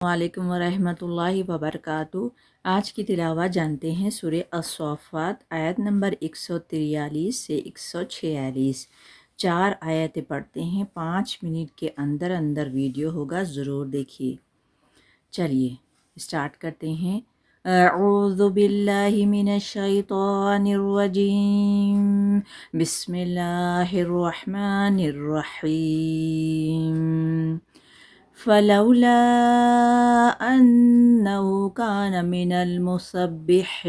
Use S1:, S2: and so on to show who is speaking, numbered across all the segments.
S1: वालेकुम वरहमत llaहि वबरकातुहू। आज की तिलावत जानते हैं सूरह अस्सफ़ात आयत नंबर 143 से 146। 4 आयतें पढ़ते हैं, 5 मिनट के अंदर अंदर वीडियो होगा, ज़रूर देखिए। चलिए स्टार्ट करते हैं। अऊज़ु बिल्लाहि मिनश शैतानिर रजीम, बिस्मिल्लाहिर रहमानिर रहीम। फ़लौला अन्नहु कान मिनल मुसब्बिहीन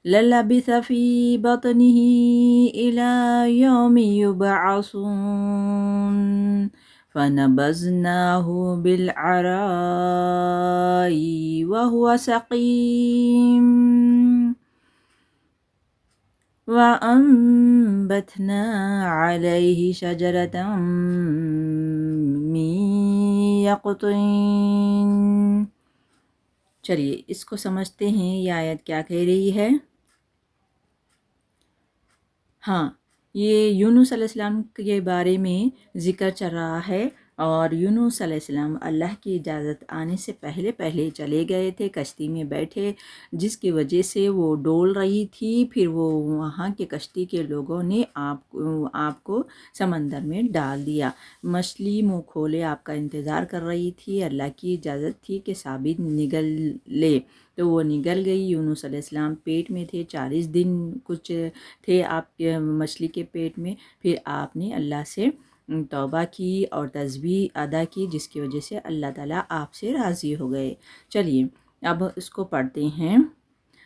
S1: ललबिथ फ़ी बत्निही इला यौमि युबअसून फ़नबज़नाहु बिलअराई वहुव सक़ीम वअंबतना अलैहि शजरतम मिन यक़तीन। चलिए इसको समझते हैं, ये आयत क्या कह रही है। हाँ, ये यूनुस अलैहिस्सलाम के बारे में ज़िक्र चल रहा है और यूनुस अलैहिस्सलाम अल्लाह की इजाज़त आने से पहले पहले चले गए थे, कश्ती में बैठे, जिसकी वजह से वो डोल रही थी। फिर वो वहाँ के कश्ती के लोगों ने आपको समंदर में डाल दिया। मछली मुँह खोले आपका इंतज़ार कर रही थी, अल्लाह की इजाज़त थी कि साबित निगल ले, तो वो निगल गई। यूनुस अलैहिस्सलाम पेट में थे, 40 दिन कुछ थे आप मछली के पेट में। फिर आपने अल्लाह से तौबा की और तस्बीह अदा की, जिसकी वजह से अल्लाह ताला आपसे राज़ी हो गए। चलिए अब इसको पढ़ते हैं।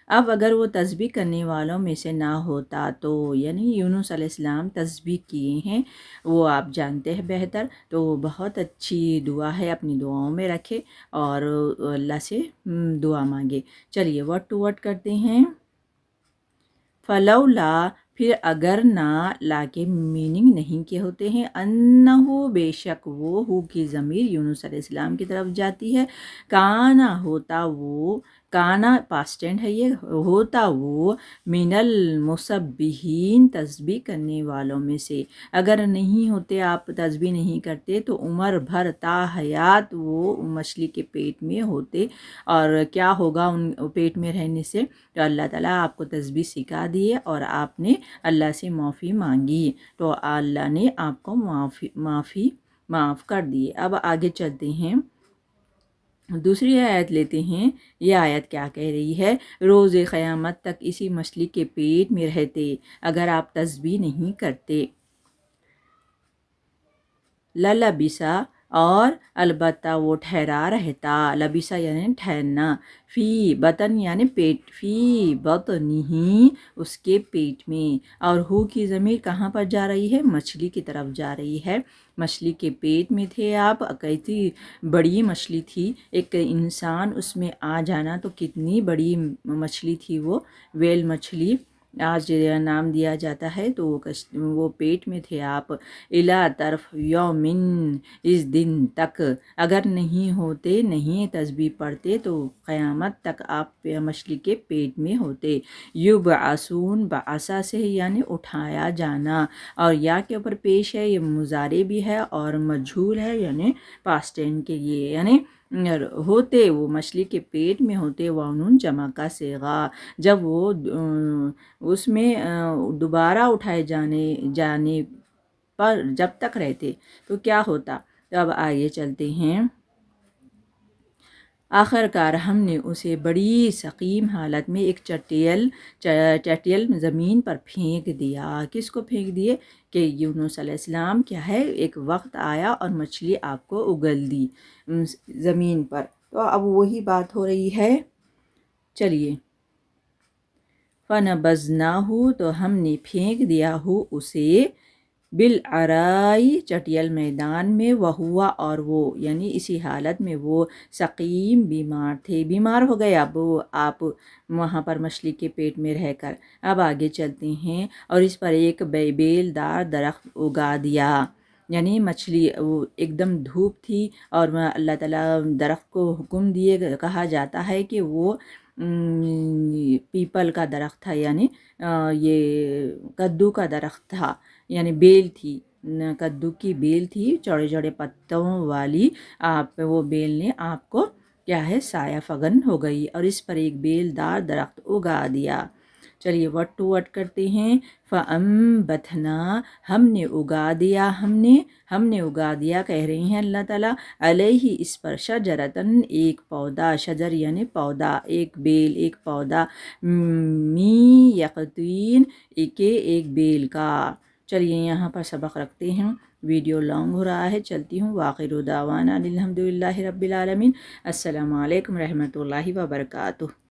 S1: अब अगर वो तस्बीह करने वालों में से ना होता तो, यानी यूनुस अलैहिस्सलाम तस्बीह किए हैं, वो आप जानते हैं बेहतर, तो बहुत अच्छी दुआ है, अपनी दुआओं में रखे और अल्लाह से दुआ मांगे। चलिए वर्ड टू वर्ड करते हैं। फलौला, फिर अगर ना ला के मीनिंग नहीं के होते हैं। अन्नहु, बेशक वो, हु की ज़मीर यूनुस अलैहिस्सलाम की तरफ जाती है। काना, होता वो, काना पास्ट टेंस है ये, होता वो, मिनल मुसब्बिहीन, तस्बीह करने वालों में से। अगर नहीं होते, आप तस्बीह नहीं करते, तो उम्र भर ता हयात वो मछली के पेट में होते। और क्या होगा उन पेट में रहने से, तो अल्लाह ताला आपको तस्बीह सिखा दिए और आपने अल्लाह से माफ़ी मांगी, तो अल्लाह ने आपको माफ़ कर दिए। अब आगे चलते हैं, दूसरी आयत लेते हैं। यह आयत क्या कह रही है। रोज़ क़यामत तक इसी मछली के पेट में रहते अगर आप तस्बीह नहीं करते। लबिसा, और अलबत्ता वो ठहरा रहता। लबिसा यानी ठहरना। फ़ी बतन यानी पेट, फ़ी बतनिही, उसके पेट में। और हु की ज़मीर कहाँ पर जा रही है, मछली की तरफ जा रही है। मछली के पेट में थे आप, कैसी बड़ी मछली थी, एक इंसान उसमें आ जाना, तो कितनी बड़ी मछली थी वो, वेल मछली आज नाम दिया जाता है। तो वो पेट में थे आप। इला तरफ यौमिन, इस दिन तक, अगर नहीं होते, नहीं तस्बीह पढ़ते, तो क़यामत तक आप मछली के पेट में होते। युबअसून, बासा से यानी उठाया जाना, और या के ऊपर पेश है, ये मुज़ारे भी है और मजहूल है, यानी पास्ट टेंस के लिए, यानी होते वो मछली के पेट में होते। वानून जमा का सेगा, जब वो उसमें दोबारा उठाए जाने पर जब तक रहते तो क्या होता। तो अब आगे चलते हैं। आखिरकार हमने उसे बड़ी सकीम हालत में एक चटियल ज़मीन पर फेंक दिया। किसको फेंक दिए, कि यूनुस अलैहिस्सलाम क्या है, एक वक्त आया और मछली आपको उगल दी ज़मीन पर। तो अब वही बात हो रही है। चलिए, फ़नबज़नाहु, तो हमने फेंक दिया हो उसे, बिल अराई, चटियल मैदान में, वहुआ, और वो, यानी इसी हालत में वो, सकीम, बीमार थे, बीमार हो गए अब वो, आप वहाँ पर मछली के पेट में रहकर। अब आगे चलते हैं। और इस पर एक बेलदार दरख्त उगा दिया, यानी मछली वो एकदम धूप थी और अल्लाह ताला दरख्त को हुक्म दिए। कहा जाता है कि वो पीपल का दरख्त था, यानी ये कद्दू का दरख्त था, यानी बेल थी, کدو کی بیل تھی چوڑے چوڑے پتوں والی، وہ بیل نے آپ کو کیا ہے سایہ فگن ہو گئی اور اس پر ایک بیل دار درخت اگا دیا۔ چلیے ورڈ ٹو ورڈ کرتے ہیں۔ فَأَنبَتْنَا ہم نے اگا دیا، ہم نے اگا دیا کہہ رہی ہیں اللہ تعالیٰ، علیہ اس پر، شجرتاً ایک پودا، شجر یعنی پودا، ایک بیل، ایک پودا، می یقطین ایک بیل کا۔ چلیے یہاں پر سبق رکھتے ہیں، ویڈیو لانگ ہو رہا ہے، چلتی ہوں۔ وآخر دعوانا الحمدللہ رب العالمین۔ السلام علیکم رحمۃ اللہ وبرکاتہ۔